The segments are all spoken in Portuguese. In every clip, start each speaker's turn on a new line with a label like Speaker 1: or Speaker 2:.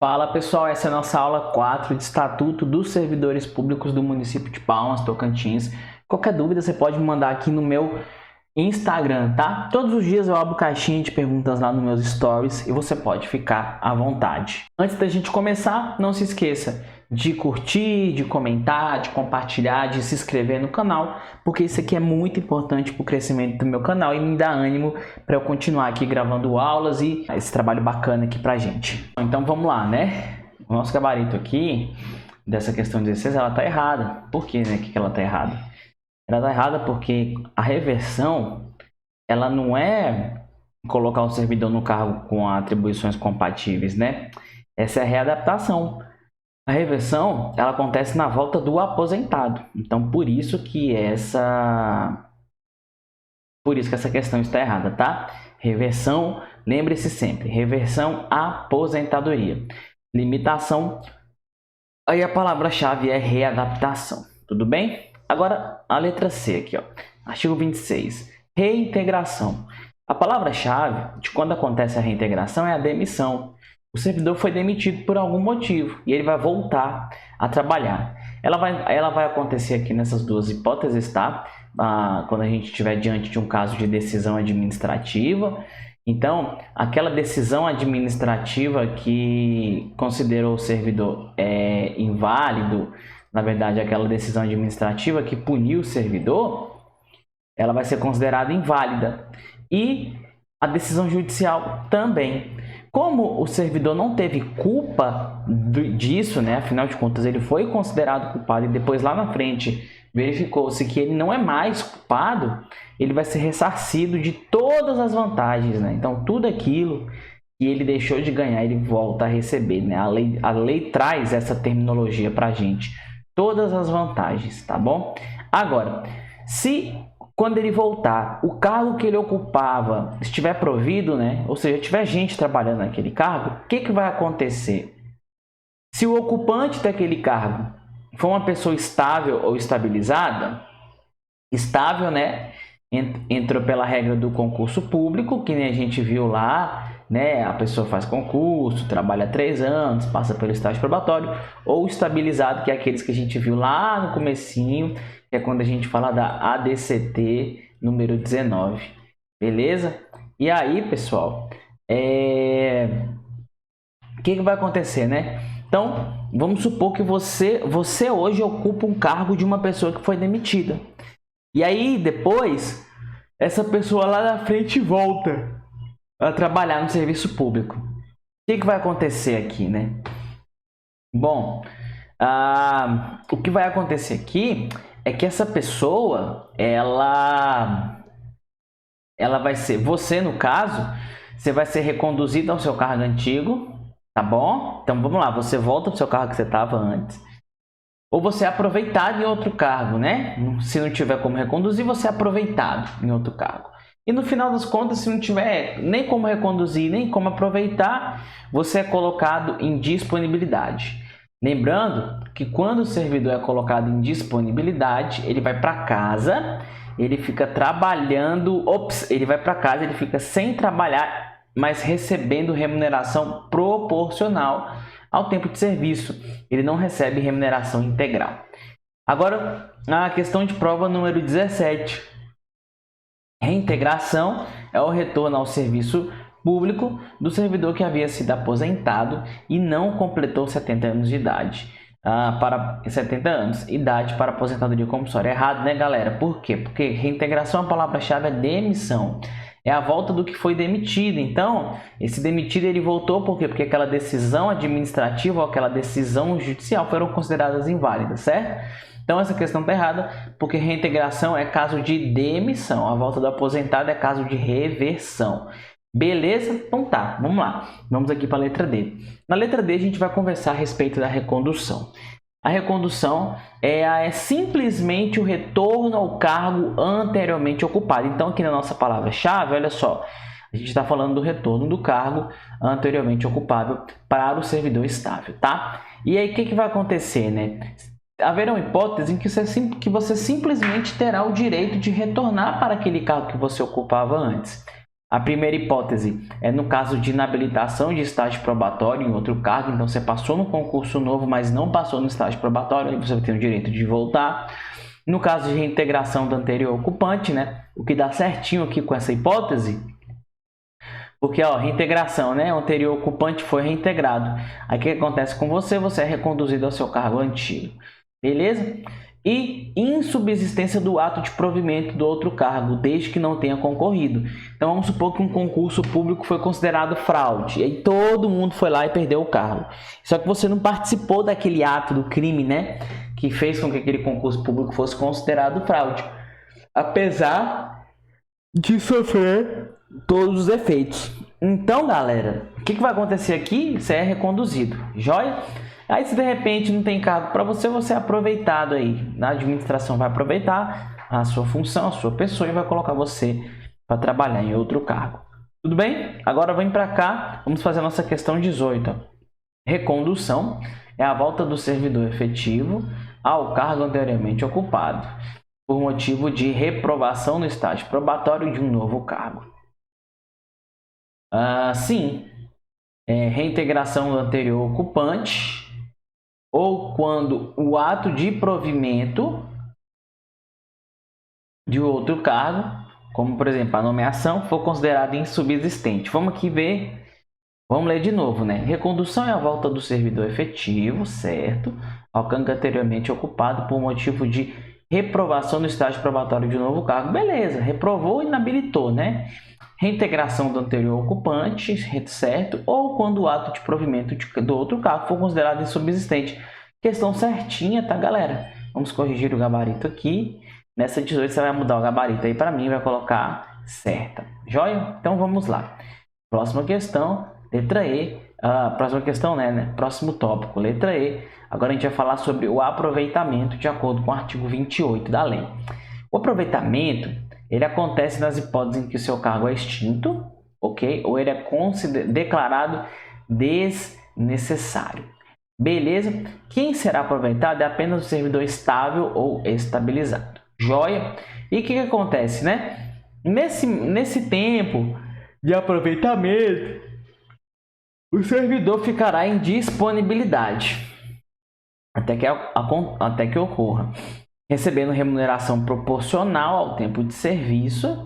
Speaker 1: Fala pessoal, essa é a nossa aula 4 de Estatuto dos Servidores Públicos do município de Palmas, Tocantins. Qualquer dúvida você pode me mandar aqui no meu Instagram, tá? Todos os dias eu abro caixinha de perguntas lá nos meus stories e você pode ficar à vontade. Antes da gente começar, não se esqueça de curtir, de comentar, de compartilhar, de se inscrever no canal, porque isso aqui é muito importante para o crescimento do meu canal e me dá ânimo para eu continuar aqui gravando aulas e esse trabalho bacana aqui pra gente. Então vamos lá, né? O nosso gabarito aqui dessa questão 16, ela tá errada. Por quê, né? Que ela tá errada? Ela tá errada porque a reversão, ela não é colocar o servidor no cargo com atribuições compatíveis, né? Essa é a readaptação. A reversão, ela acontece na volta do aposentado. Então, por isso que essa questão está errada, tá? Reversão, lembre-se sempre, reversão aposentadoria. Limitação, aí a palavra-chave é readaptação, tudo bem? Agora, a letra C aqui, ó. Artigo 26, reintegração. A palavra-chave de quando acontece a reintegração é a demissão. O servidor foi demitido por algum motivo e ele vai voltar a trabalhar. Ela vai acontecer aqui nessas duas hipóteses, tá? Quando a gente estiver diante de um caso de decisão administrativa. Então, aquela decisão administrativa que considerou o servidor inválido, na verdade, aquela decisão administrativa que puniu o servidor, ela vai ser considerada inválida. E a decisão judicial também. Como o servidor não teve culpa disso, né? Afinal de contas, ele foi considerado culpado e depois lá na frente verificou-se que ele não é mais culpado, ele vai ser ressarcido de todas as vantagens, né? Então, tudo aquilo que ele deixou de ganhar, ele volta a receber, né? A lei traz essa terminologia para a gente. Todas as vantagens, tá bom? Agora, se quando ele voltar, o cargo que ele ocupava estiver provido, né? Ou seja, tiver gente trabalhando naquele cargo, o que vai acontecer? Se o ocupante daquele cargo for uma pessoa estável ou estabilizada, estável, né? Entrou pela regra do concurso público, que nem a gente viu lá, né? A pessoa faz concurso, trabalha 3 anos, passa pelo estágio probatório, ou estabilizado, que é aqueles que a gente viu lá no comecinho, que é quando a gente fala da ADCT número 19, beleza? E aí, pessoal, o que vai acontecer, né? Então, vamos supor que você hoje ocupa um cargo de uma pessoa que foi demitida. E aí, depois, essa pessoa lá na frente volta a trabalhar no serviço público. O que vai acontecer aqui, né? Bom, o que vai acontecer aqui é que essa pessoa, ela vai ser, você no caso, você vai ser reconduzido ao seu cargo antigo, tá bom? Então vamos lá, você volta para o seu cargo que você estava antes. Ou você é aproveitado em outro cargo, né? Se não tiver como reconduzir, você é aproveitado em outro cargo. E no final das contas, se não tiver nem como reconduzir, nem como aproveitar, você é colocado em disponibilidade. Lembrando que quando o servidor é colocado em disponibilidade, ele vai para casa, ele fica trabalhando, ele vai para casa, ele fica sem trabalhar, mas recebendo remuneração proporcional ao tempo de serviço. Ele não recebe remuneração integral. Agora, a questão de prova número 17. Reintegração é o retorno ao serviço público do servidor que havia sido aposentado e não completou 70 anos de idade. Para 70 anos, idade para aposentadoria compulsória. Errado, né, galera? Por quê? Porque reintegração, a palavra-chave é demissão. É a volta do que foi demitido. Então, esse demitido ele voltou por quê? Porque aquela decisão administrativa ou aquela decisão judicial foram consideradas inválidas, certo? Então, essa questão está errada, porque reintegração é caso de demissão. A volta do aposentado é caso de reversão. Beleza? Então tá, vamos lá. Vamos aqui para a letra D. Na letra D, a gente vai conversar a respeito da recondução. A recondução é simplesmente o retorno ao cargo anteriormente ocupado. Então, aqui na nossa palavra-chave, olha só, a gente está falando do retorno do cargo anteriormente ocupado para o servidor estável, tá? E aí, o que vai acontecer, né? Haverão hipóteses em que você simplesmente terá o direito de retornar para aquele cargo que você ocupava antes. A primeira hipótese é no caso de inabilitação de estágio probatório em outro cargo. Então, você passou no concurso novo, mas não passou no estágio probatório, aí você tem o direito de voltar. No caso de reintegração do anterior ocupante, né? O que dá certinho aqui com essa hipótese, porque, ó, reintegração, né? O anterior ocupante foi reintegrado. Aí, o que acontece com você? Você é reconduzido ao seu cargo antigo. Beleza? E insubsistência do ato de provimento do outro cargo, desde que não tenha concorrido. Então, vamos supor que um concurso público foi considerado fraude, e aí todo mundo foi lá e perdeu o cargo. Só que você não participou daquele ato do crime, né? Que fez com que aquele concurso público fosse considerado fraude, apesar de sofrer todos os efeitos. Então, galera, o que vai acontecer aqui? Você é reconduzido, joia? Aí, se de repente não tem cargo para você, você é aproveitado aí. A administração vai aproveitar a sua função, a sua pessoa e vai colocar você para trabalhar em outro cargo. Tudo bem? Agora vem para cá, vamos fazer a nossa questão 18. Ó. Recondução é a volta do servidor efetivo ao cargo anteriormente ocupado, por motivo de reprovação no estágio probatório de um novo cargo. Sim, reintegração do anterior ocupante, ou quando o ato de provimento de outro cargo, como por exemplo a nomeação, for considerado insubsistente. Vamos aqui ver, vamos ler de novo, né? Recondução é a volta do servidor efetivo, certo, ao cargo anteriormente ocupado por motivo de reprovação no estágio probatório de um novo cargo. Beleza, reprovou e inabilitou, né? Reintegração do anterior ocupante, certo? Ou quando o ato de provimento do outro cargo for considerado insubsistente. Questão certinha, tá, galera? Vamos corrigir o gabarito aqui. Nessa 18 você vai mudar o gabarito aí para mim e vai colocar certa. Joia? Então vamos lá. Próxima questão, letra E. Próxima questão, né? Próximo tópico, letra E. Agora a gente vai falar sobre o aproveitamento de acordo com o artigo 28 da lei. O aproveitamento, ele acontece nas hipóteses em que o seu cargo é extinto, ok? Ou ele é declarado desnecessário. Beleza? Quem será aproveitado é apenas o servidor estável ou estabilizado. Joia? E o que acontece, né? Nesse tempo de aproveitamento, o servidor ficará em disponibilidade até que ocorra, recebendo remuneração proporcional ao tempo de serviço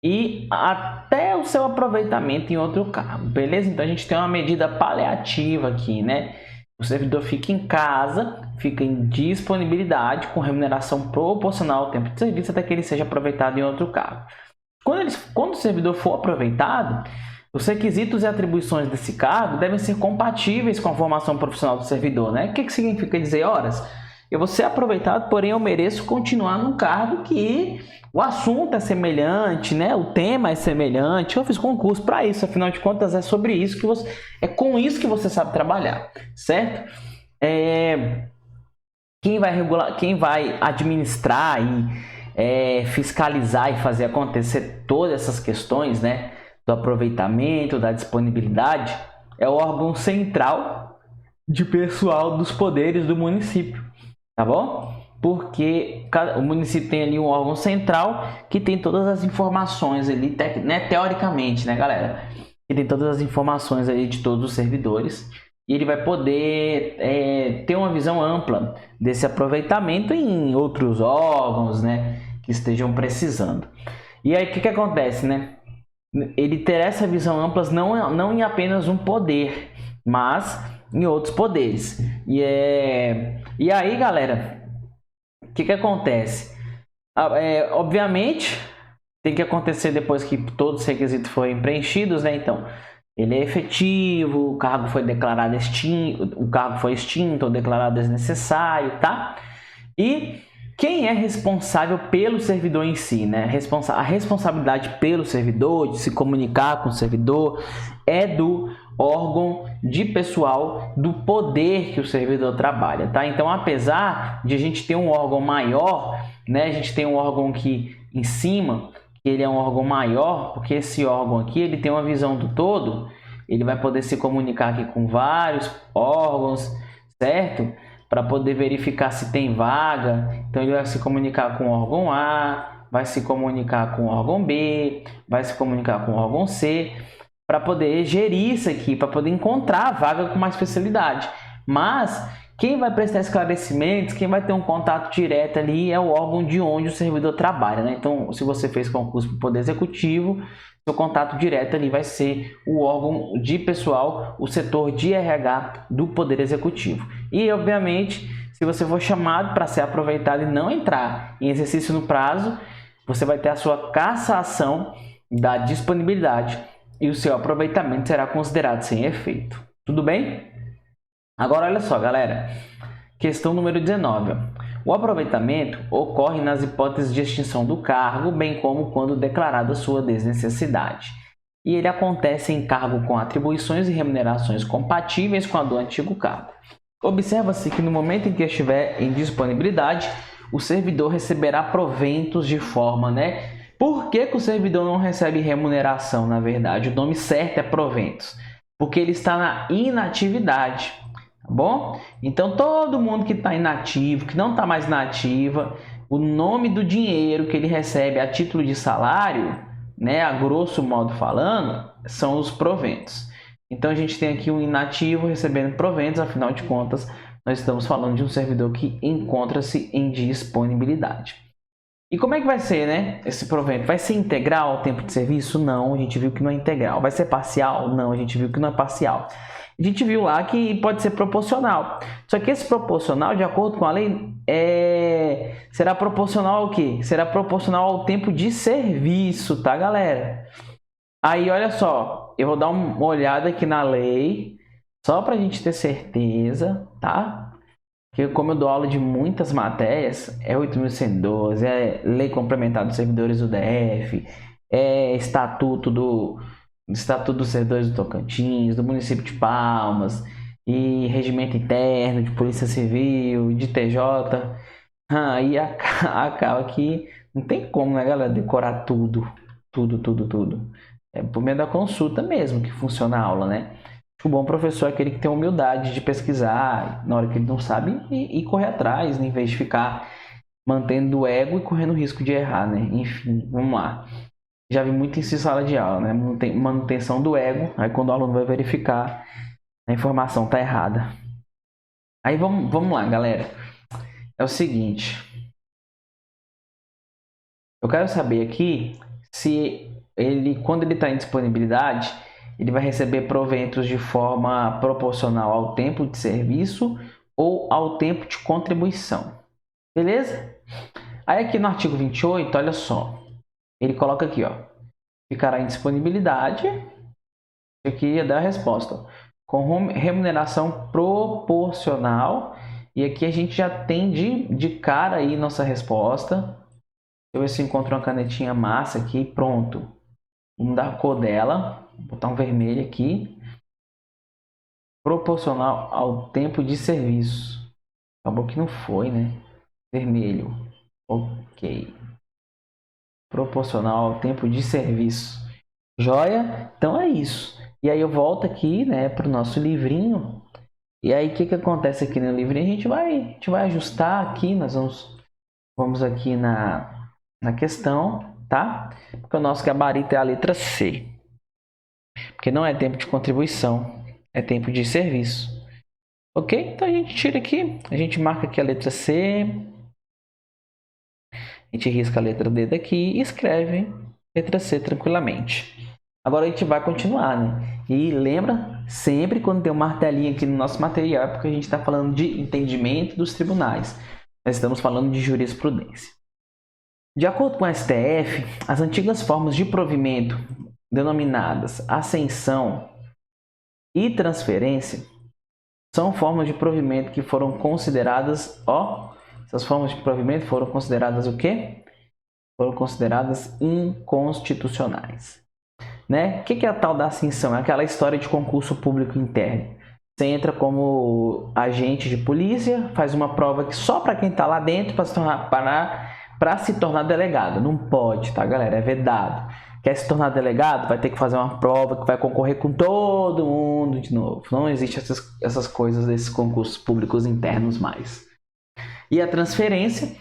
Speaker 1: e até o seu aproveitamento em outro cargo, beleza? Então a gente tem uma medida paliativa aqui, né? O servidor fica em casa, fica em disponibilidade com remuneração proporcional ao tempo de serviço até que ele seja aproveitado em outro cargo. Quando o servidor for aproveitado, os requisitos e atribuições desse cargo devem ser compatíveis com a formação profissional do servidor, né? O que significa dizer, horas? Eu vou ser aproveitado, porém eu mereço continuar num cargo que o assunto é semelhante, né? O tema é semelhante. Eu fiz concurso para isso, afinal de contas é sobre isso que você, é com isso que você sabe trabalhar, certo? Quem vai administrar e fiscalizar e fazer acontecer todas essas questões, né? Do aproveitamento, da disponibilidade, é o órgão central de pessoal dos poderes do município, tá bom? Porque o município tem ali um órgão central que tem todas as informações ali, né, teoricamente, né, galera? Que tem todas as informações ali de todos os servidores e ele vai poder ter uma visão ampla desse aproveitamento em outros órgãos, né, que estejam precisando. E aí, o que acontece, né? Ele ter essa visão ampla não em apenas um poder, mas em outros poderes. E aí, galera, o que acontece? Obviamente, tem que acontecer depois que todos os requisitos forem preenchidos, né? Então, ele é efetivo, o cargo foi declarado extinto, o cargo foi extinto ou declarado desnecessário, tá? E quem é responsável pelo servidor em si, né? A responsabilidade pelo servidor, de se comunicar com o servidor, é do órgão de pessoal do poder que o servidor trabalha, tá? Então, apesar de a gente ter um órgão maior, né? A gente tem um órgão aqui em cima, que ele é um órgão maior, porque esse órgão aqui, ele tem uma visão do todo, ele vai poder se comunicar aqui com vários órgãos, certo? Para poder verificar se tem vaga. Então ele vai se comunicar com o órgão A, vai se comunicar com o órgão B, vai se comunicar com o órgão C, para poder gerir isso aqui, para poder encontrar a vaga com mais especialidade. Mas quem vai prestar esclarecimentos, quem vai ter um contato direto ali é o órgão de onde o servidor trabalha, né? Então, se você fez concurso para o Poder Executivo, seu contato direto ali vai ser o órgão de pessoal, o setor de RH do Poder Executivo. E, obviamente, se você for chamado para ser aproveitado e não entrar em exercício no prazo, você vai ter a sua cassação da disponibilidade e o seu aproveitamento será considerado sem efeito. Tudo bem? Agora, olha só, galera. Questão número 19. O aproveitamento ocorre nas hipóteses de extinção do cargo, bem como quando declarada sua desnecessidade. E ele acontece em cargo com atribuições e remunerações compatíveis com a do antigo cargo. Observa-se que no momento em que estiver em disponibilidade, o servidor receberá proventos de forma, Por que o servidor não recebe remuneração, na verdade? O nome certo é proventos. Porque ele está na inatividade. Tá bom? Então, todo mundo que está inativo, que não está mais na ativa, o nome do dinheiro que ele recebe a título de salário, a grosso modo falando, são os proventos. Então, a gente tem aqui um inativo recebendo proventos, afinal de contas, nós estamos falando de um servidor que encontra-se em disponibilidade. E como é que vai ser, esse provento? Vai ser integral ao tempo de serviço? Não, a gente viu que não é integral. Vai ser parcial? Não, a gente viu que não é parcial. A gente viu lá que pode ser proporcional. Só que esse proporcional, de acordo com a lei, será proporcional ao quê? Será proporcional ao tempo de serviço, tá, galera? Aí, olha só, eu vou dar uma olhada aqui na lei, só para a gente ter certeza, tá? Que como eu dou aula de muitas matérias, é 8.112, é Lei Complementar dos Servidores do DF, é Estatuto dos Servidores do Tocantins, do município de Palmas, e Regimento Interno de Polícia Civil, de TJ. Aí acaba que não tem como, galera, decorar tudo. É por meio da consulta mesmo que funciona a aula, O bom professor é aquele que tem humildade de pesquisar na hora que ele não sabe e correr atrás, em vez de ficar mantendo o ego e correndo o risco de errar, Enfim, vamos lá. Já vi muito isso em sala de aula, manutenção do ego, aí quando o aluno vai verificar, a informação está errada. Aí vamos lá, galera. É o seguinte. Eu quero saber aqui se quando ele está em disponibilidade, ele vai receber proventos de forma proporcional ao tempo de serviço ou ao tempo de contribuição. Beleza? Aí aqui no artigo 28, olha só. Ele coloca aqui, ficará em disponibilidade. Aqui ia dar a resposta. Com remuneração proporcional. E aqui a gente já tem de cara aí nossa resposta. Deixa eu ver se eu encontro uma canetinha massa aqui. Pronto. Vamos dar a cor dela. Vou botar um vermelho aqui. Proporcional ao tempo de serviço. Acabou que não foi, Vermelho. Ok. Proporcional ao tempo de serviço. Joia? Então é isso. E aí eu volto aqui, para o nosso livrinho. E aí o que acontece aqui no livrinho? A gente vai ajustar aqui. Nós vamos aqui na questão, tá? Porque o nosso gabarito é a letra C. Porque não é tempo de contribuição, é tempo de serviço. Ok? Então a gente tira aqui, a gente marca aqui a letra C. A gente risca a letra D daqui e escreve letra C tranquilamente. Agora a gente vai continuar, E lembra, sempre quando tem um martelinho aqui no nosso material, é porque a gente está falando de entendimento dos tribunais. Nós estamos falando de jurisprudência. De acordo com o STF, as antigas formas de provimento, denominadas ascensão e transferência, são formas de provimento que foram consideradas, essas formas de provimento foram consideradas o quê? Foram consideradas inconstitucionais. O que é a tal da ascensão? É aquela história de concurso público interno. Você entra como agente de polícia, faz uma prova que só para quem está lá dentro para se tornar delegado. Não pode, tá, galera? É vedado. Quer se tornar delegado? Vai ter que fazer uma prova que vai concorrer com todo mundo de novo. Não existe essas coisas desses concursos públicos internos mais. E a transferência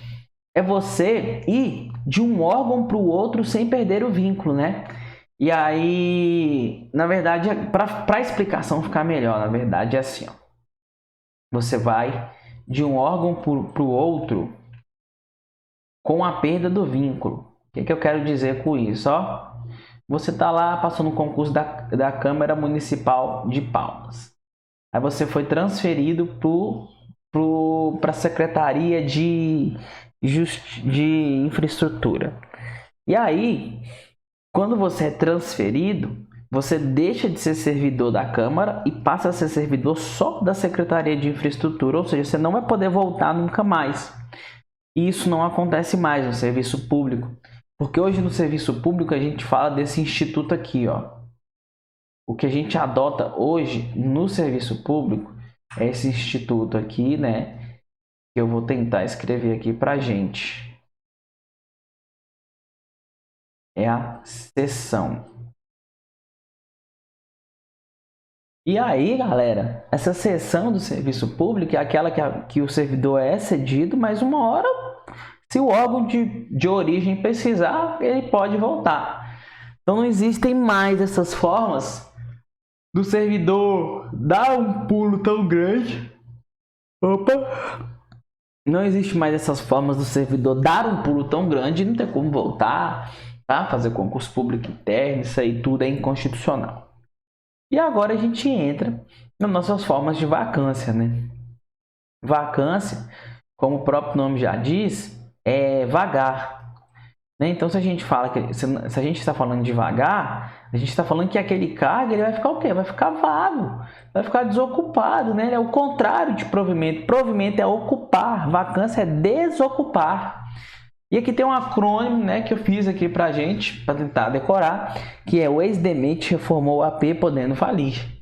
Speaker 1: é você ir de um órgão para o outro sem perder o vínculo, né? E aí, na verdade, para a explicação ficar melhor, na verdade é assim, ó. Você vai de um órgão para o outro com a perda do vínculo. O que eu quero dizer com isso? Ó, você está lá passando um concurso da Câmara Municipal de Palmas. Aí você foi transferido para a Secretaria de Infraestrutura. E aí, quando você é transferido, você deixa de ser servidor da Câmara e passa a ser servidor só da Secretaria de Infraestrutura, ou seja, você não vai poder voltar nunca mais. E isso não acontece mais no serviço público, porque hoje no serviço público a gente fala desse instituto aqui, ó. O que a gente adota hoje no serviço público é esse instituto aqui, né? Que eu vou tentar escrever aqui pra gente. É a seção. E aí, galera, essa seção do serviço público é aquela que o servidor é cedido, mas uma hora, se o órgão de origem precisar, ele pode voltar. Então não existem mais essas formas do servidor dar um pulo tão grande. Opa! Não existe mais essas formas do servidor dar um pulo tão grande e não ter como voltar, tá? Fazer concurso público interno, isso aí tudo é inconstitucional. E agora a gente entra nas nossas formas de vacância, né? Vacância, como o próprio nome já diz, é vagar, né? Então, se a gente fala se a gente está falando de vagar, a gente está falando que aquele cargo ele vai ficar o quê? Vai ficar vago, vai ficar desocupado, né? É o contrário de provimento. Provimento é ocupar, vacância é desocupar. E aqui tem um acrônimo, né, que eu fiz aqui pra gente, para tentar decorar, que é o ex-demente reformou AP podendo falir,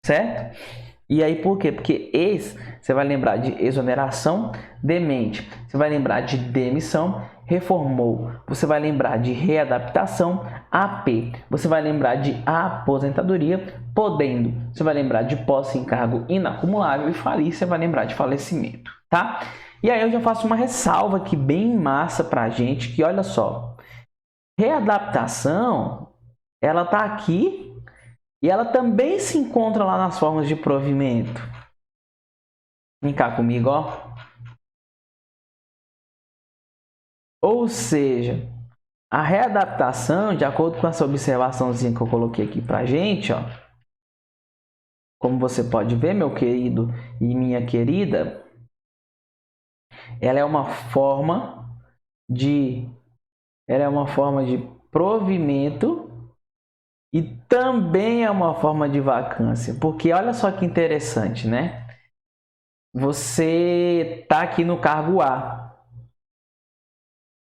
Speaker 1: certo? E aí por quê? Porque ex, você vai lembrar de exoneração, demente, você vai lembrar de demissão, reformou, você vai lembrar de readaptação, AP, você vai lembrar de aposentadoria, podendo, você vai lembrar de posse em cargo inacumulável e falir, você vai lembrar de falecimento, tá? E aí eu já faço uma ressalva aqui bem massa pra gente, que olha só, readaptação, ela tá aqui e ela também se encontra lá nas formas de provimento. Vem cá comigo, ó. Ou seja, a readaptação, de acordo com essa observaçãozinha que eu coloquei aqui pra gente, ó, como você pode ver, meu querido e minha querida, ela é uma forma de provimento e também é uma forma de vacância, porque olha só que interessante, né? Você tá aqui no cargo A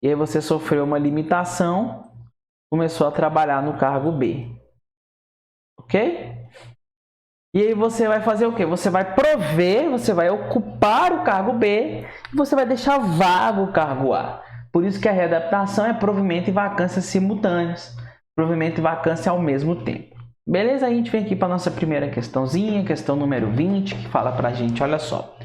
Speaker 1: e aí você sofreu uma limitação, começou a trabalhar no cargo B, ok? E aí você vai fazer o quê? Você vai prover, você vai ocupar o cargo B e você vai deixar vago o cargo A. Por isso que a readaptação é provimento e vacância simultâneos. Provimento e vacância ao mesmo tempo. Beleza? A gente vem aqui para a nossa primeira questãozinha, questão número 20, que fala para a gente, olha só.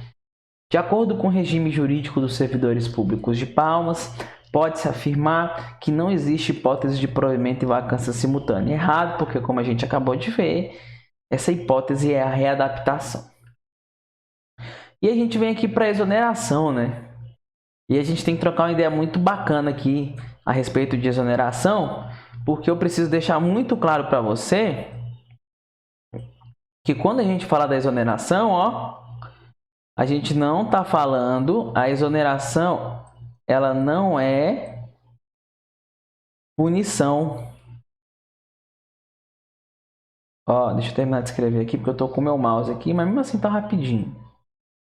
Speaker 1: De acordo com o regime jurídico dos servidores públicos de Palmas, pode-se afirmar que não existe hipótese de provimento e vacância simultânea. Errado, porque como a gente acabou de ver, essa hipótese é a readaptação. E a gente vem aqui para a exoneração, né? E a gente tem que trocar uma ideia muito bacana aqui a respeito de exoneração, porque eu preciso deixar muito claro para você que quando a gente fala da exoneração, ó, a gente não está falando, a exoneração, ela não é punição. Ó, deixa eu terminar de escrever aqui, porque eu tô com o meu mouse aqui, mas mesmo assim tá rapidinho.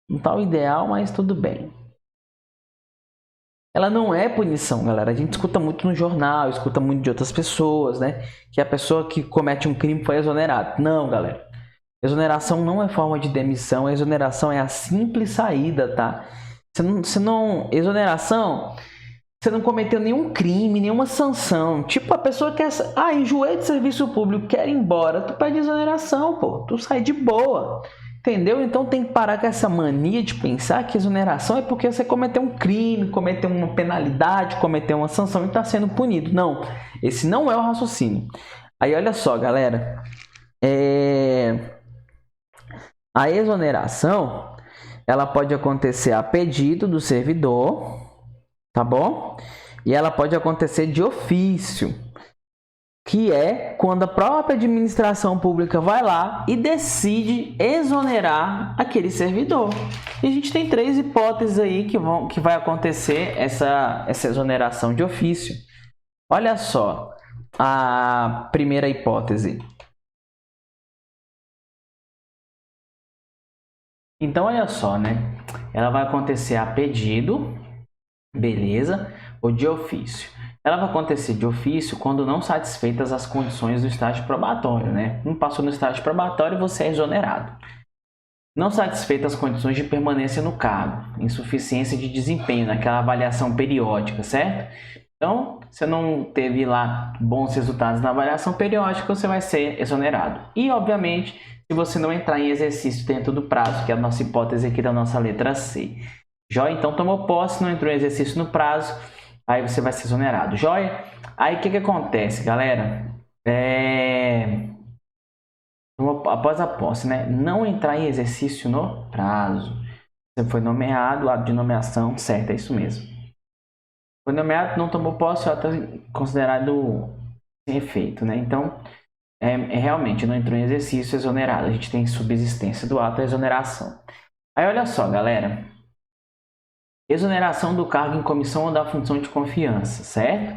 Speaker 1: Não tá o ideal, mas tudo bem. Ela não é punição, galera. A gente escuta muito no jornal, escuta muito de outras pessoas, né? Que a pessoa que comete um crime foi exonerada. Não, galera. Exoneração não é forma de demissão. A exoneração é a simples saída, tá? Exoneração, você não cometeu nenhum crime, nenhuma sanção. Tipo, a pessoa quer... enjoei de serviço público, quer ir embora. Tu pede exoneração, pô. Tu sai de boa. Entendeu? Então tem que parar com essa mania de pensar que exoneração é porque você cometeu um crime, cometeu uma penalidade, cometeu uma sanção e está sendo punido. Não, esse não é o raciocínio. Aí olha só, galera, a exoneração ela pode acontecer a pedido do servidor, tá bom? E ela pode acontecer de ofício, que é quando a própria administração pública vai lá e decide exonerar aquele servidor. E a gente tem 3 hipóteses aí que vai acontecer essa exoneração de ofício. Olha só, a primeira hipótese. Então, olha só, né? Ela vai acontecer a pedido, beleza, ou de ofício. Ela vai acontecer de ofício quando não satisfeitas as condições do estágio probatório, né? Não passou no estágio probatório, você é exonerado. Não satisfeitas as condições de permanência no cargo, insuficiência de desempenho naquela avaliação periódica, certo? Então, você não teve lá bons resultados na avaliação periódica, você vai ser exonerado. E, obviamente, se você não entrar em exercício dentro do prazo, que é a nossa hipótese aqui da nossa letra C. Joia? Então, tomou posse, não entrou em exercício no prazo, aí você vai ser exonerado. Joia? Aí, o que acontece, galera? Após a posse, né? Não entrar em exercício no prazo. Você foi nomeado, ato de nomeação, certo, é isso mesmo. Foi nomeado, não tomou posse, o ato é considerado sem efeito, né? Então, realmente não entrou em exercício, exonerado. A gente tem subsistência do ato, a exoneração. Aí, olha só, galera. Exoneração do cargo em comissão ou da função de confiança, certo?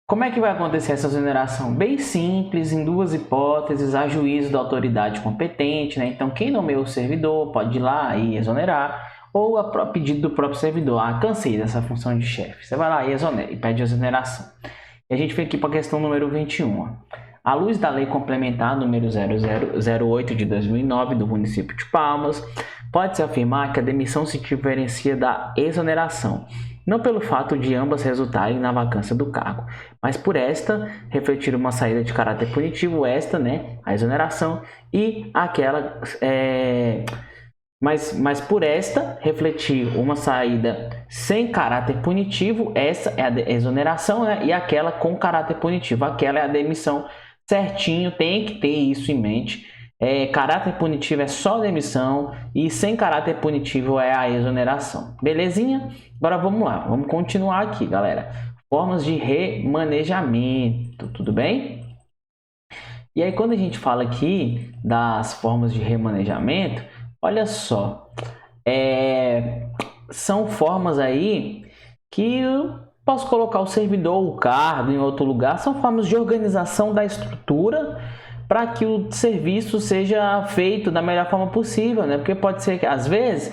Speaker 1: Como é que vai acontecer essa exoneração? Bem simples, em 2 hipóteses, a juízo da autoridade competente, né? Então, quem nomeou o servidor pode ir lá e exonerar, ou a pedido do próprio servidor. Ah, cansei dessa função de chefe. Você vai lá e exonera, e pede exoneração. E a gente vem aqui para a questão número 21. À luz da Lei Complementar número 0008 de 2009 do município de Palmas, pode-se afirmar que a demissão se diferencia da exoneração, não pelo fato de ambas resultarem na vacância do cargo, mas por esta refletir uma saída de caráter punitivo, né, a exoneração, e aquela mas por esta refletir uma saída sem caráter punitivo, essa é a exoneração, né, e aquela com caráter punitivo, aquela é a demissão. Certinho, tem que ter isso em mente. Caráter punitivo é só demissão e sem caráter punitivo é a exoneração. Belezinha? Agora vamos lá, vamos continuar aqui, galera. Formas de remanejamento, tudo bem? E aí, quando a gente fala aqui das formas de remanejamento, olha só, são formas aí que eu posso colocar o servidor, o cargo em outro lugar, são formas de organização da estrutura para que o serviço seja feito da melhor forma possível, né? Porque pode ser que, às vezes,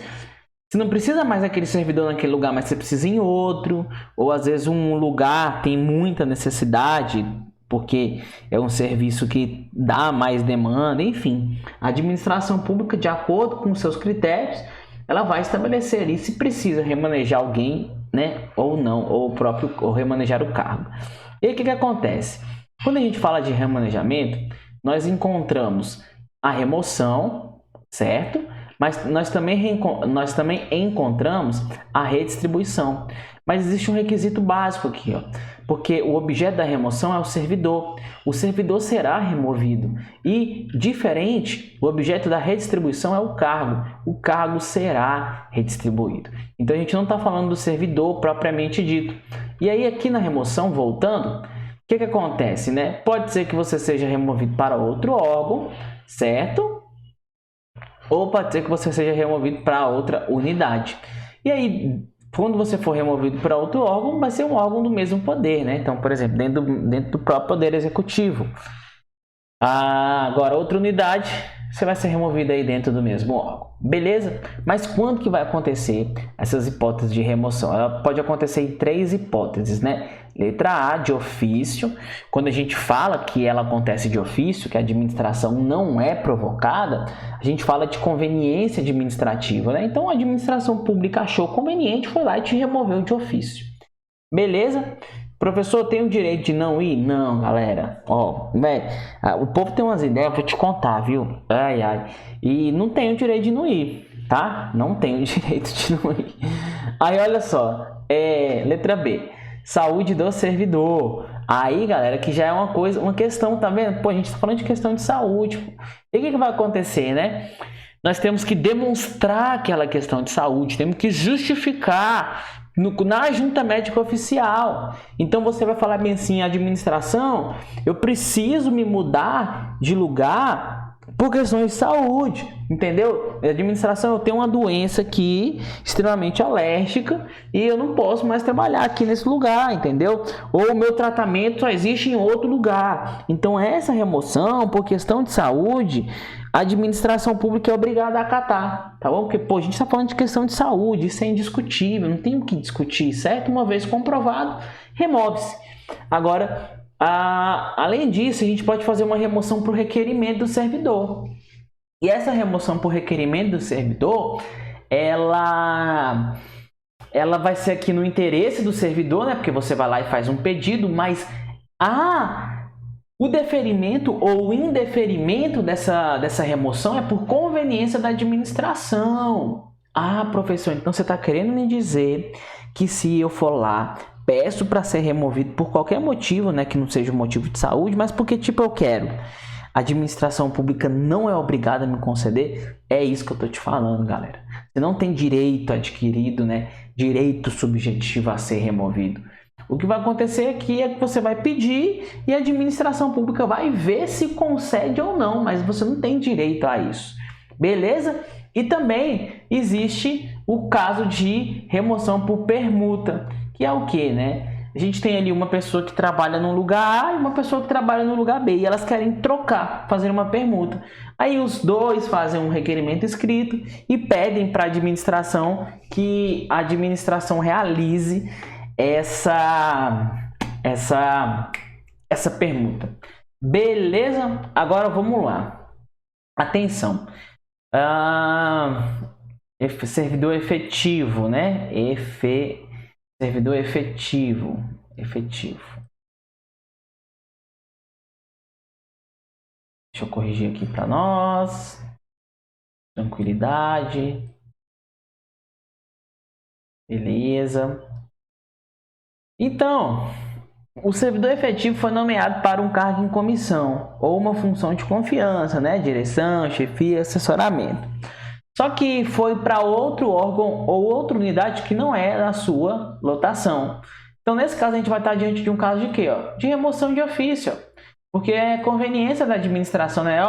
Speaker 1: você não precisa mais daquele servidor naquele lugar, mas você precisa em outro, ou às vezes um lugar tem muita necessidade, porque é um serviço que dá mais demanda, enfim. A administração pública, de acordo com seus critérios, ela vai estabelecer ali se precisa remanejar alguém, né, ou não, ou remanejar o cargo. E aí, o que acontece? Quando a gente fala de remanejamento, nós encontramos a remoção, certo? Mas nós também encontramos a redistribuição. Mas existe um requisito básico aqui, ó, porque o objeto da remoção é o servidor. O servidor será removido. E, diferente, o objeto da redistribuição é o cargo. O cargo será redistribuído. Então, a gente não está falando do servidor propriamente dito. E aí, aqui na remoção, voltando, o que acontece, né? Pode ser que você seja removido para outro órgão, certo? Ou pode ser que você seja removido para outra unidade. E aí, quando você for removido para outro órgão, vai ser um órgão do mesmo poder, né? Então, por exemplo, dentro do próprio poder executivo. Agora, outra unidade, você vai ser removido aí dentro do mesmo órgão. Beleza? Mas quando que vai acontecer essas hipóteses de remoção? Ela pode acontecer em 3 hipóteses, né? Letra A, de ofício. Quando a gente fala que ela acontece de ofício, que a administração não é provocada, a gente fala de conveniência administrativa, né? Então, a administração pública achou conveniente, foi lá e te removeu de ofício. Beleza? Professor, tem o direito de não ir? Não, galera. Ó, velho, o povo tem umas ideias, vou te contar, viu? Ai, ai. E não tem o direito de não ir, tá? Não tem o direito de não ir. Aí, olha só. Letra B. Saúde do servidor. Aí, galera, que já é uma questão, tá vendo? Pô, a gente tá falando de questão de saúde. Pô. E o que vai acontecer, né? Nós temos que demonstrar aquela questão de saúde, temos que justificar na junta médica oficial. Então você vai falar bem assim, administração, eu preciso me mudar de lugar por questões de saúde, entendeu? Administração, eu tenho uma doença aqui extremamente alérgica e eu não posso mais trabalhar aqui nesse lugar, entendeu? Ou o meu tratamento só existe em outro lugar. Então essa remoção por questão de saúde, a administração pública é obrigada a acatar, tá bom? Porque, pô, a gente está falando de questão de saúde, isso é indiscutível, não tem o que discutir, certo? Uma vez comprovado, remove-se. Agora, além disso, a gente pode fazer uma remoção por requerimento do servidor. E essa remoção por requerimento do servidor, ela vai ser aqui no interesse do servidor, né? Porque você vai lá e faz um pedido, mas o deferimento ou o indeferimento dessa remoção é por conveniência da administração. Professor, então você está querendo me dizer que se eu for lá, peço para ser removido por qualquer motivo, né, que não seja um motivo de saúde, mas porque tipo eu quero, a administração pública não é obrigada a me conceder? É isso que eu estou te falando, galera. Você não tem direito adquirido, né, direito subjetivo a ser removido. O que vai acontecer aqui é que você vai pedir e a administração pública vai ver se concede ou não, mas você não tem direito a isso. Beleza? E também existe o caso de remoção por permuta, que é o que, né? A gente tem ali uma pessoa que trabalha no lugar A e uma pessoa que trabalha no lugar B e elas querem trocar, fazer uma permuta. Aí os dois fazem um requerimento escrito e pedem para a administração que a administração realize essa permuta. Beleza? Agora vamos lá. Atenção. Servidor efetivo, né? Servidor efetivo. Deixa eu corrigir aqui para nós. Tranquilidade. Beleza. Então, o servidor efetivo foi nomeado para um cargo em comissão ou uma função de confiança, né? Direção, chefia, assessoramento. Só que foi para outro órgão ou outra unidade que não é da sua lotação. Então, nesse caso, a gente vai estar diante de um caso de quê? De remoção de ofício. Porque é conveniência da administração, né?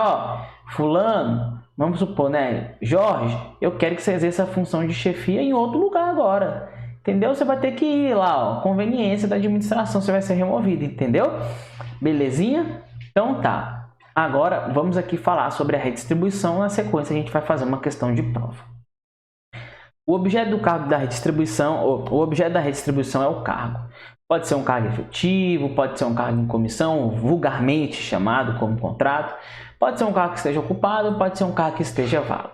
Speaker 1: Fulano, vamos supor, né? Jorge, eu quero que você exerça a função de chefia em outro lugar agora. Entendeu? Você vai ter que ir lá, conveniência da administração, você vai ser removido, entendeu? Belezinha? Então tá. Agora vamos aqui falar sobre a redistribuição. Na sequência a gente vai fazer uma questão de prova. O objeto do cargo da redistribuição, o objeto da redistribuição é o cargo. Pode ser um cargo efetivo, pode ser um cargo em comissão, vulgarmente chamado como contrato, pode ser um cargo que esteja ocupado, pode ser um cargo que esteja vago.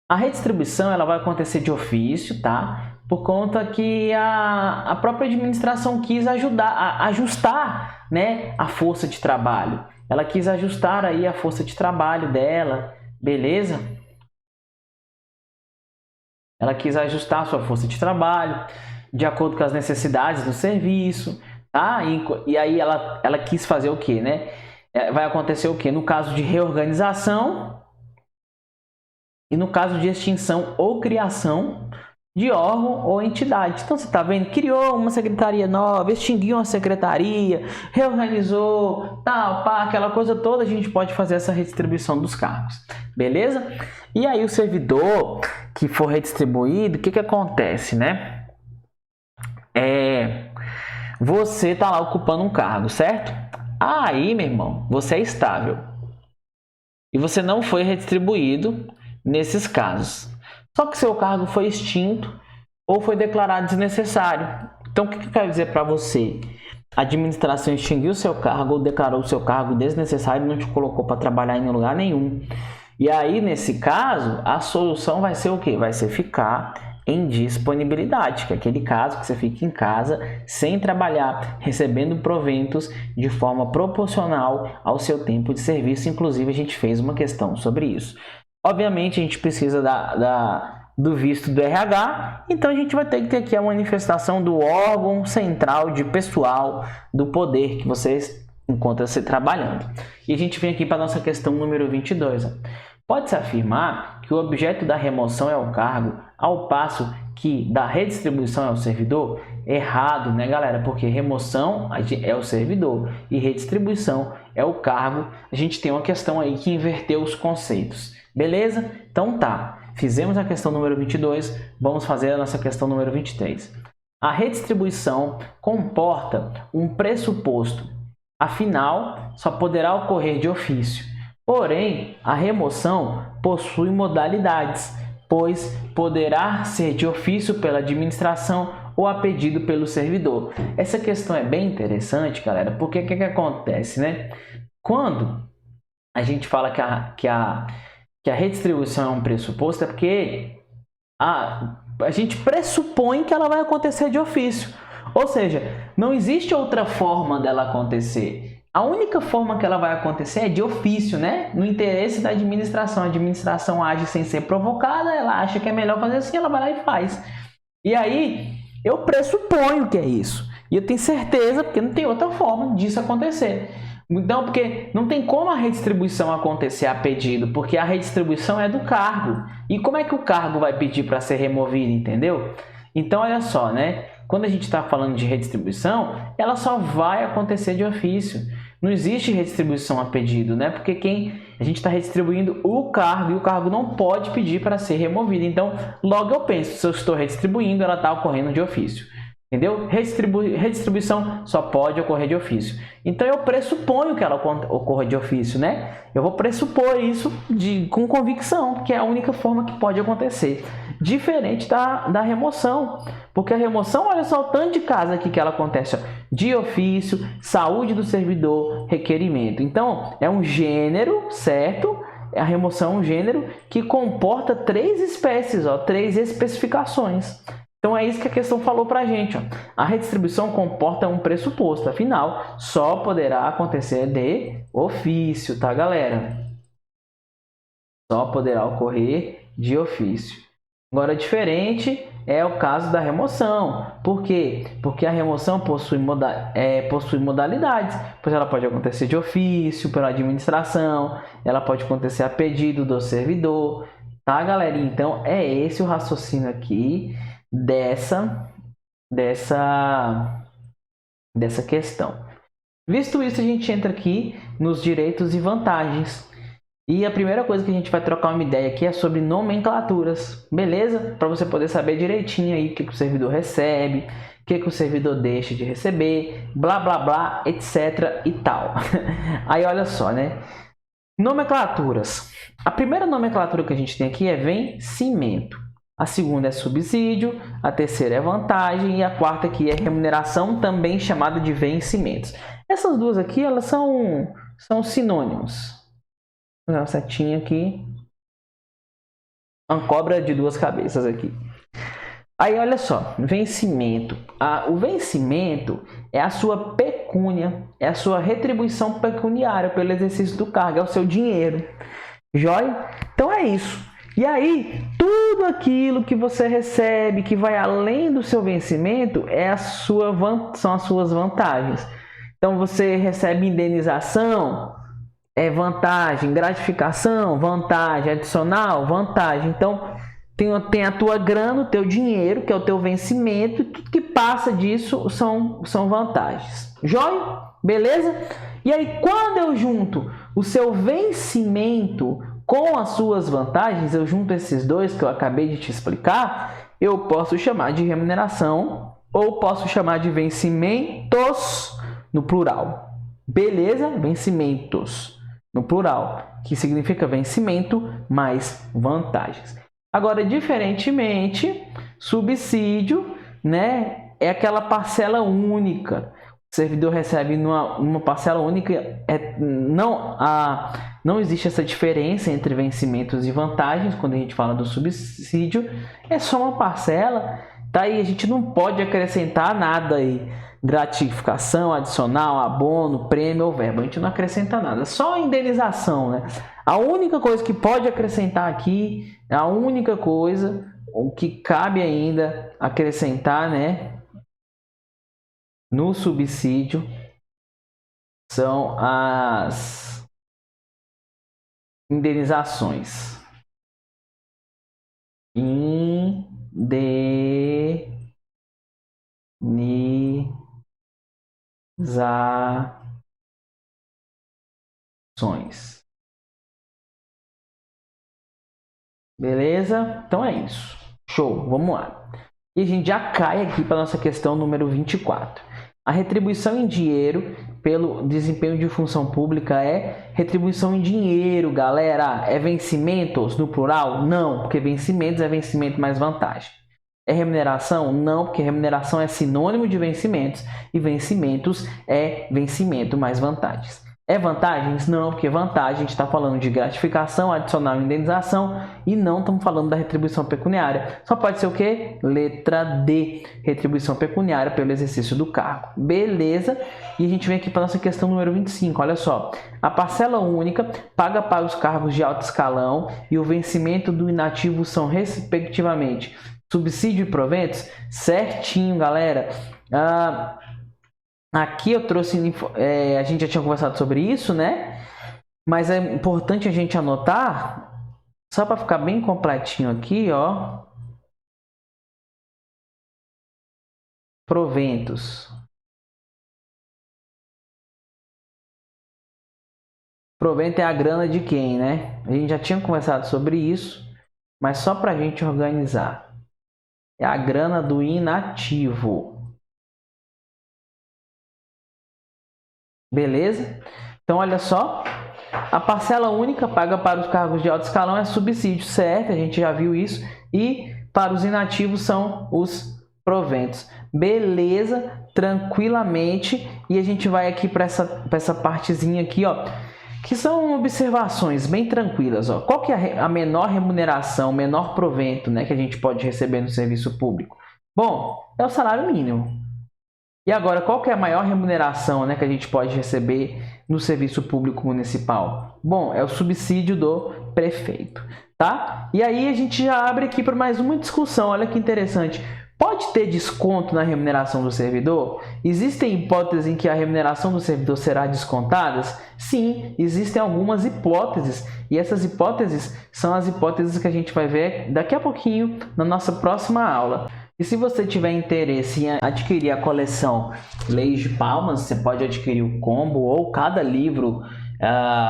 Speaker 1: A redistribuição ela vai acontecer de ofício, tá? Por conta que a própria administração quis ajustar, né, a força de trabalho. Ela quis ajustar aí a força de trabalho dela, beleza? Ela quis ajustar a sua força de trabalho de acordo com as necessidades do serviço, tá? E aí ela quis fazer o quê, né? Vai acontecer o quê? No caso de reorganização e no caso de extinção ou criação de órgão ou entidade. Então você está vendo, criou uma secretaria nova, extinguiu uma secretaria, reorganizou, tal, pá, aquela coisa toda, a gente pode fazer essa redistribuição dos cargos, beleza? E aí o servidor que for redistribuído, o que acontece, né? Você está lá ocupando um cargo, certo? Aí, meu irmão, você é estável e você não foi redistribuído nesses casos. Só que seu cargo foi extinto ou foi declarado desnecessário. Então, o que eu quero dizer para você? A administração extinguiu seu cargo ou declarou seu cargo desnecessário e não te colocou para trabalhar em lugar nenhum. E aí, nesse caso, a solução vai ser o quê? Vai ser ficar em disponibilidade, que é aquele caso que você fica em casa sem trabalhar, recebendo proventos de forma proporcional ao seu tempo de serviço. Inclusive, a gente fez uma questão sobre isso. Obviamente, a gente precisa do visto do RH, então a gente vai ter que ter aqui a manifestação do órgão central de pessoal do poder que vocês encontram-se trabalhando. E a gente vem aqui para a nossa questão número 22. Pode-se afirmar que o objeto da remoção é o cargo, ao passo que da redistribuição é o servidor? Errado, né, galera? Porque remoção é o servidor e redistribuição é o cargo. A gente tem uma questão aí que inverteu os conceitos. Beleza? Então tá. Fizemos a questão número 22, vamos fazer a nossa questão número 23. A redistribuição comporta um pressuposto, afinal, só poderá ocorrer de ofício. Porém, a remoção possui modalidades, pois poderá ser de ofício pela administração ou a pedido pelo servidor. Essa questão é bem interessante, galera, porque o que acontece, né? Quando a gente fala que a redistribuição é um pressuposto, é porque a gente pressupõe que ela vai acontecer de ofício. Ou seja, não existe outra forma dela acontecer. A única forma que ela vai acontecer é de ofício, né? No interesse da administração. A administração age sem ser provocada, ela acha que é melhor fazer assim, ela vai lá e faz. E aí, eu pressuponho que é isso. E eu tenho certeza, porque não tem outra forma disso acontecer. Então, porque não tem como a redistribuição acontecer a pedido, porque a redistribuição é do cargo. E como é que o cargo vai pedir para ser removido, entendeu? Então, olha só, né? Quando a gente está falando de redistribuição, ela só vai acontecer de ofício. Não existe redistribuição a pedido, né? Porque a gente está redistribuindo o cargo e o cargo não pode pedir para ser removido. Então, logo eu penso, se eu estou redistribuindo, ela está ocorrendo de ofício. Entendeu? Redistribuição só pode ocorrer de ofício. Então, eu pressuponho que ela ocorra de ofício, né? Eu vou pressupor isso com convicção, que é a única forma que pode acontecer. Diferente da remoção. Porque a remoção, olha só o tanto de casos aqui que ela acontece. Ó, de ofício, saúde do servidor, requerimento. Então, é um gênero, certo? A remoção é um gênero que comporta 3 espécies, ó, 3 especificações. Então, é isso que a questão falou para a gente. Ó. A redistribuição comporta um pressuposto, afinal, só poderá acontecer de ofício, tá, galera? Só poderá ocorrer de ofício. Agora, diferente é o caso da remoção. Por quê? Porque a remoção possui modalidades, pois ela pode acontecer de ofício, pela administração, ela pode acontecer a pedido do servidor, tá, galera? Então, é esse o raciocínio aqui dessa questão. Visto isso, a gente entra aqui nos direitos e vantagens. E a primeira coisa que a gente vai trocar uma ideia aqui é sobre nomenclaturas, beleza? Para você poder saber direitinho aí o que o servidor recebe, o que o servidor deixa de receber, blá, blá, blá, etc e tal. Aí, olha só, né? Nomenclaturas. A primeira nomenclatura que a gente tem aqui é vencimento. A segunda é subsídio, a terceira é vantagem e a quarta aqui é remuneração, também chamada de vencimentos. Essas duas aqui, elas são sinônimos. Vou dar uma setinha aqui. Uma cobra de 2 cabeças aqui. Aí, olha só, vencimento. O vencimento é a sua pecúnia, é a sua retribuição pecuniária pelo exercício do cargo, é o seu dinheiro. Joia? Então é isso. E aí, tudo aquilo que você recebe, que vai além do seu vencimento, são as suas vantagens. Então, você recebe indenização, é vantagem, gratificação, vantagem, adicional, vantagem. Então, tem a tua grana, o teu dinheiro, que é o teu vencimento, e tudo que passa disso são vantagens. Joia? Beleza? E aí, quando eu junto o seu vencimento com as suas vantagens, eu junto esses dois que eu acabei de te explicar, eu posso chamar de remuneração ou posso chamar de vencimentos no plural. Beleza? Vencimentos no plural, que significa vencimento mais vantagens. Agora, diferentemente, subsídio, né, é aquela parcela única. servidor recebe numa parcela única, não existe essa diferença entre vencimentos e vantagens quando a gente fala do subsídio, é só uma parcela, tá? Aí a gente não pode acrescentar nada aí, gratificação adicional, abono, prêmio ou verba, a gente não acrescenta nada, só a indenização, né? A única coisa que pode acrescentar aqui, a única coisa, o que cabe ainda acrescentar, né, no subsídio são as indenizações. Indenizações. Beleza? Então é isso. Show, vamos lá. E a gente já cai aqui para nossa questão número 24. A retribuição em dinheiro pelo desempenho de função pública é retribuição em dinheiro, galera. É vencimentos no plural? Não, porque vencimentos é vencimento mais vantagem. É remuneração? Não, porque remuneração é sinônimo de vencimentos e vencimentos é vencimento mais vantagens. É vantagens? Não, porque vantagem a gente está falando de gratificação, adicional e indenização e não estamos falando da retribuição pecuniária. Só pode ser o quê? Letra D, retribuição pecuniária pelo exercício do cargo. Beleza? E a gente vem aqui para a nossa questão número 25, olha só. A parcela única paga para os cargos de alto escalão e o vencimento do inativo são, respectivamente, subsídio e proventos? Certinho, galera. Aqui eu trouxe, a gente já tinha conversado sobre isso, né? Mas é importante a gente anotar, só para ficar bem completinho aqui, ó. Proventos. Provento é a grana de quem, né? A gente já tinha conversado sobre isso, mas só para a gente organizar. É a grana do inativo. Beleza? Então, olha só. A parcela única paga para os cargos de alto escalão é subsídio, certo? A gente já viu isso. E para os inativos são os proventos. Beleza? Tranquilamente. E a gente vai aqui para essa partezinha aqui, ó, que são observações bem tranquilas. Ó. Qual que é a menor remuneração, menor provento, né, que a gente pode receber no serviço público? Bom, é o salário mínimo. E agora, qual que é a maior remuneração, né, que a gente pode receber no serviço público municipal? Bom, é o subsídio do prefeito, tá? E aí a gente já abre aqui para mais uma discussão, olha que interessante. Pode ter desconto na remuneração do servidor? Existem hipóteses em que a remuneração do servidor será descontada? Sim, existem algumas hipóteses. E essas hipóteses são as hipóteses que a gente vai ver daqui a pouquinho na nossa próxima aula. E se você tiver interesse em adquirir a coleção Leis de Palmas, você pode adquirir o combo ou cada livro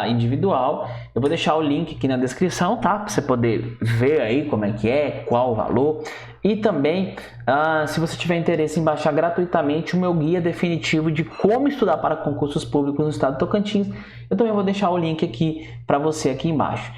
Speaker 1: individual. Eu vou deixar o link aqui na descrição, tá? Para você poder ver aí como é que é, qual o valor. E também, se você tiver interesse em baixar gratuitamente o meu guia definitivo de como estudar para concursos públicos no estado do Tocantins, eu também vou deixar o link aqui para você aqui embaixo.